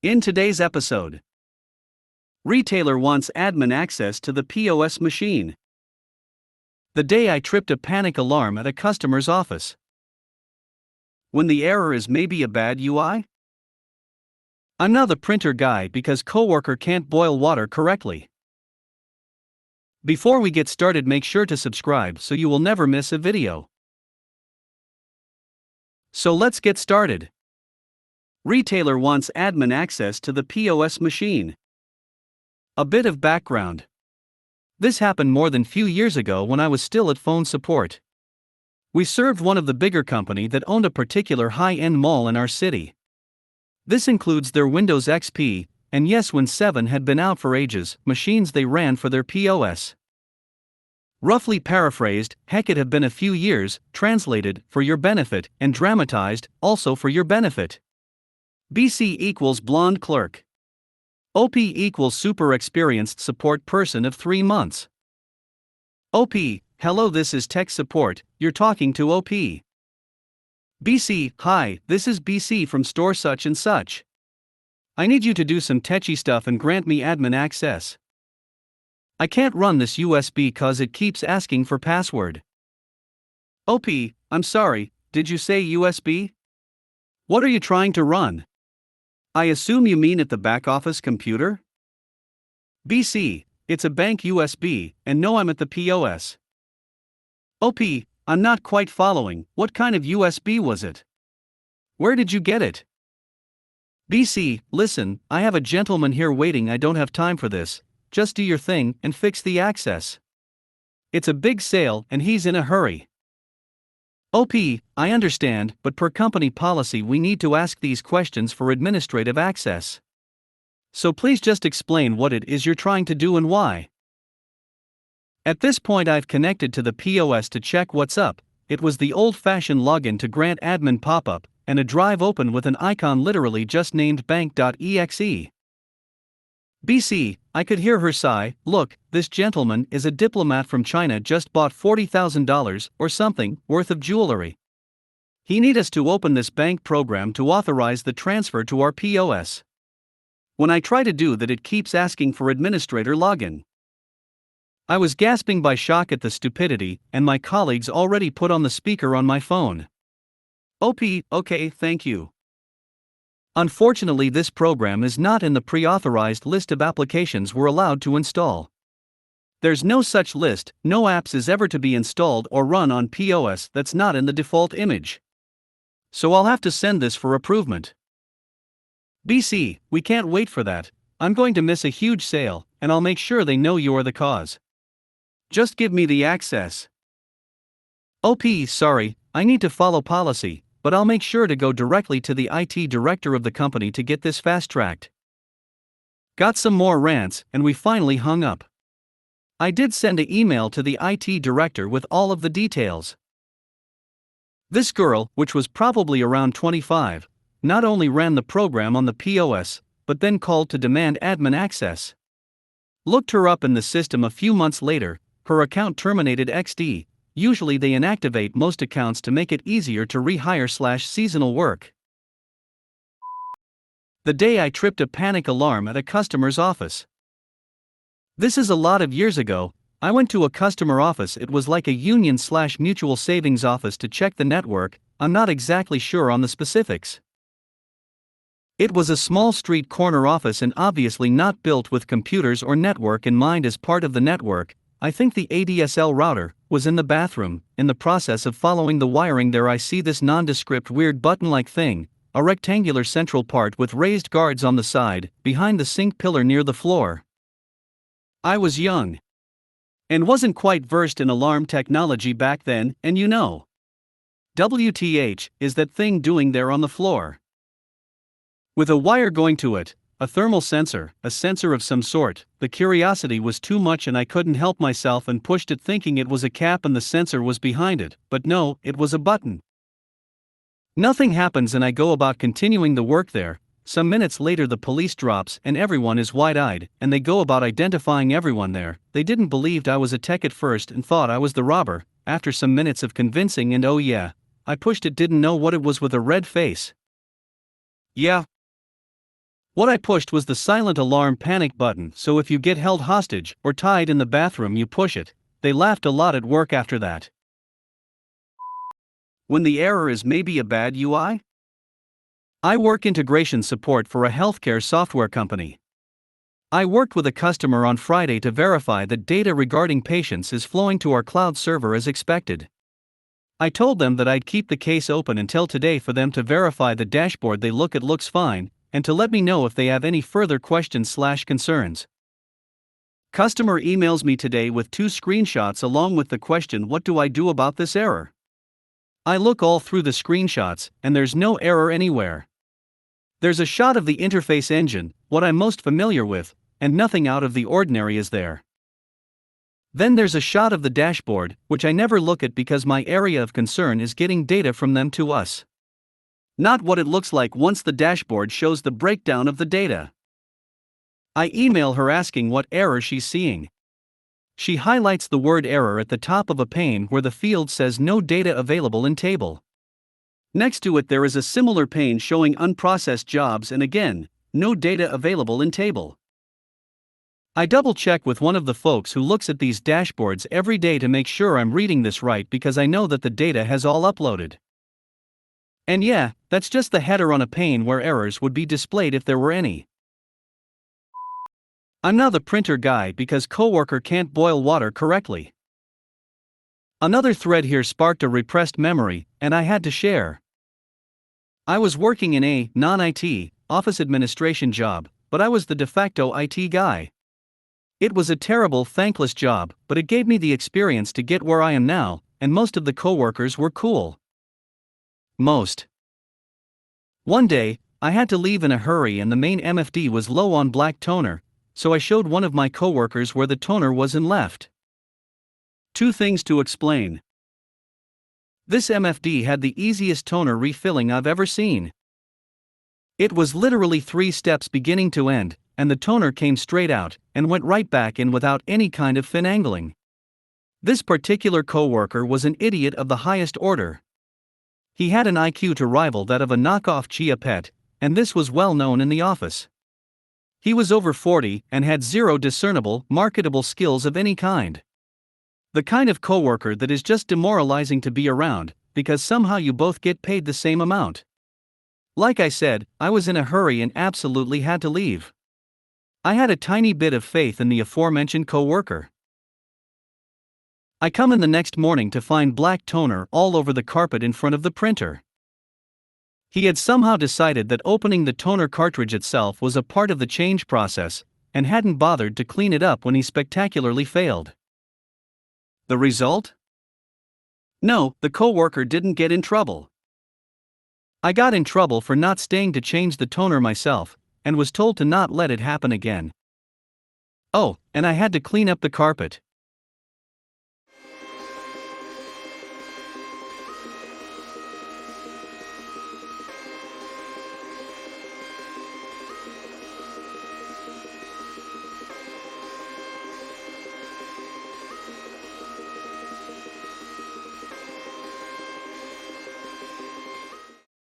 In today's episode, retailer wants admin access to the POS machine. The day I tripped a panic alarm at a customer's office. When the error is maybe a bad UI? I'm now the printer guy because coworker can't boil water correctly. Before we get started, make sure to subscribe so you will never miss a video. So let's get started. Retailer wants admin access to the POS machine. A bit of background. This happened more than few years ago when I was still at phone support. We served one of the bigger company that owned a particular high-end mall in our city. This includes their Windows XP, and yes, Win 7 had been out for ages, machines they ran for their POS. Roughly paraphrased, heck, it had been a few years, translated, for your benefit, and dramatized, also for your benefit. BC equals blonde clerk. OP equals super experienced support person of 3 months. OP, hello, this is tech support, you're talking to OP. BC, hi, this is BC from store such and such. I need you to do some techy stuff and grant me admin access. I can't run this USB cause it keeps asking for password. OP, I'm sorry, did you say USB? What are you trying to run? I assume you mean at the back office computer? BC, it's a bank USB, and no, I'm at the POS. OP, I'm not quite following, what kind of USB was it? Where did you get it? BC, listen, I have a gentleman here waiting, I don't have time for this, just do your thing and fix the access. It's a big sale and he's in a hurry. OP, I understand, but per company policy we need to ask these questions for administrative access. So please just explain what it is you're trying to do and why. At this point I've connected to the POS to check what's up. It was the old-fashioned login to grant admin pop-up, and a drive open with an icon literally just named bank.exe. BC, I could hear her sigh, look, this gentleman is a diplomat from China, just bought $40,000 or something worth of jewelry. He need us to open this bank program to authorize the transfer to our POS. When I try to do that, it keeps asking for administrator login. I was gasping by shock at the stupidity, and my colleagues already put on the speaker on my phone. OP, okay, thank you. Unfortunately, this program is not in the pre-authorized list of applications we're allowed to install. There's no such list, no apps is ever to be installed or run on POS that's not in the default image. So I'll have to send this for approval. BC, we can't wait for that, I'm going to miss a huge sale, and I'll make sure they know you are the cause. Just give me the access. OP, sorry, I need to follow policy, but I'll make sure to go directly to the IT director of the company to get this fast-tracked. Got some more rants, and we finally hung up. I did send an email to the IT director with all of the details. This girl, which was probably around 25, not only ran the program on the POS, but then called to demand admin access. Looked her up in the system a few months later, her account terminated XD. Usually they inactivate most accounts to make it easier to rehire/seasonal work. The day I tripped a panic alarm at a customer's office. This is a lot of years ago. I went to a customer office. It was like a union/mutual savings office to check the network. I'm not exactly sure on the specifics. It was a small street corner office and obviously not built with computers or network in mind as part of the network. I think the ADSL router was in the bathroom. In the process of following the wiring there, I see this nondescript weird button-like thing, a rectangular central part with raised guards on the side, behind the sink pillar near the floor. I was young and wasn't quite versed in alarm technology back then, and you know. WTH is that thing doing there on the floor? With a wire going to it, a thermal sensor, a sensor of some sort. The curiosity was too much and I couldn't help myself and pushed it thinking it was a cap and the sensor was behind it, but no, it was a button. Nothing happens and I go about continuing the work there. Some minutes later the police drops and everyone is wide-eyed, and they go about identifying everyone there. They didn't believe I was a tech at first and thought I was the robber. After some minutes of convincing and oh yeah, I pushed it, didn't know what it was with a red face. Yeah. What I pushed was the silent alarm panic button, so if you get held hostage or tied in the bathroom, you push it. They laughed a lot at work after that. When the error is maybe a bad UI? I work integration support for a healthcare software company. I worked with a customer on Friday to verify that data regarding patients is flowing to our cloud server as expected. I told them that I'd keep the case open until today for them to verify the dashboard they look at looks fine, and to let me know if they have any further questions/concerns. Customer emails me today with 2 screenshots along with the question, what do I do about this error? I look all through the screenshots, and there's no error anywhere. There's a shot of the interface engine, what I'm most familiar with, and nothing out of the ordinary is there. Then there's a shot of the dashboard, which I never look at because my area of concern is getting data from them to us. Not what it looks like once the dashboard shows the breakdown of the data. I email her asking what error she's seeing. She highlights the word error at the top of a pane where the field says no data available in table. Next to it there is a similar pane showing unprocessed jobs and again, no data available in table. I double check with one of the folks who looks at these dashboards every day to make sure I'm reading this right because I know that the data has all uploaded. And yeah, that's just the header on a pane where errors would be displayed if there were any. I'm now the printer guy because coworker can't boil water correctly. Another thread here sparked a repressed memory, and I had to share. I was working in a non-IT office administration job, but I was the de facto IT guy. It was a terrible, thankless job, but it gave me the experience to get where I am now, and most of the coworkers were cool. Most. One day, I had to leave in a hurry and the main MFD was low on black toner, so I showed one of my coworkers where the toner was and left. 2 things to explain. This MFD had the easiest toner refilling I've ever seen. It was literally 3 steps beginning to end, and the toner came straight out and went right back in without any kind of finagling. This particular coworker was an idiot of the highest order. He had an IQ to rival that of a knockoff Chia Pet, and this was well known in the office. He was over 40 and had 0 discernible, marketable skills of any kind. The kind of coworker that is just demoralizing to be around, because somehow you both get paid the same amount. Like I said, I was in a hurry and absolutely had to leave. I had a tiny bit of faith in the aforementioned coworker. I come in the next morning to find black toner all over the carpet in front of the printer. He had somehow decided that opening the toner cartridge itself was a part of the change process, and hadn't bothered to clean it up when he spectacularly failed. The result? No, the coworker didn't get in trouble. I got in trouble for not staying to change the toner myself, and was told to not let it happen again. Oh, and I had to clean up the carpet.